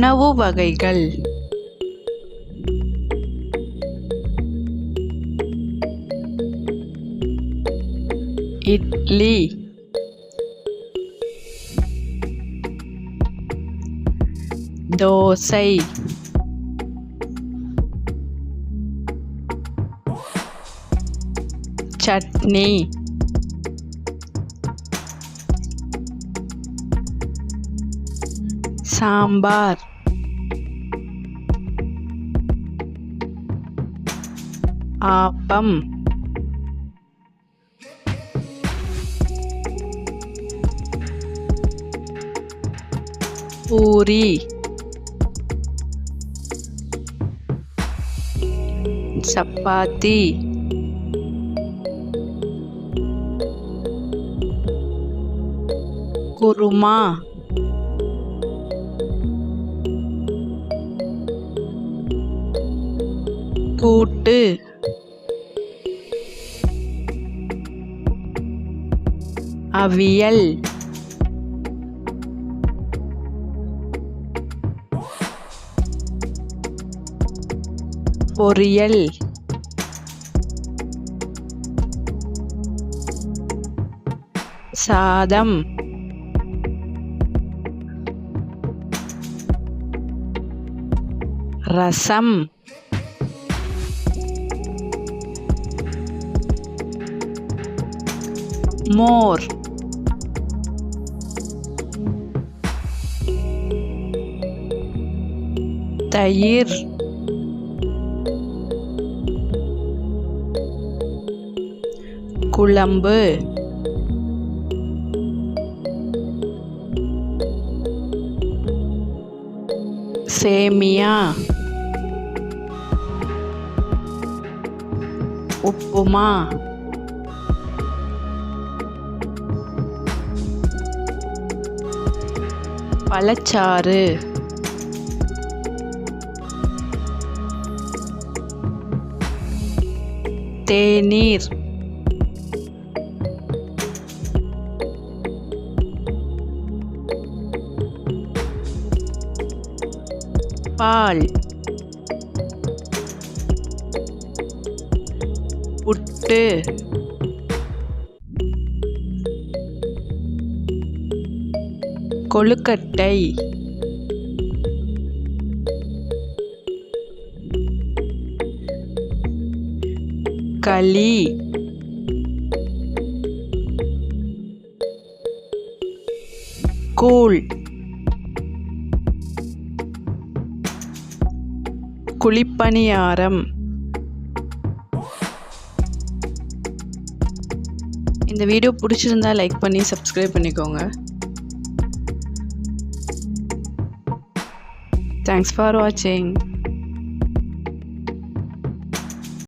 உணவு வகைகள்: இட்லி, தோசை, சட்னி, சாம்பார், ஆப்பம், பூரி, சப்பாத்தி, குருமா, கூட்டு, அவியல், பொரியல், சாதம், ரசம், மோர், தயிர், குழம்பு, சேமியா, உப்புமா, பழச்சாறு, தேநீர், பால், புட்டு, கொழுக்கட்டை, களி, கூழ், குழிப்பணியாரம். இந்த வீடியோ பிடிச்சிருந்தா லைக் பண்ணி சப்ஸ்கிரைப் பண்ணிக்கோங்க. தேங்க்ஸ் ஃபார் வாட்சிங்.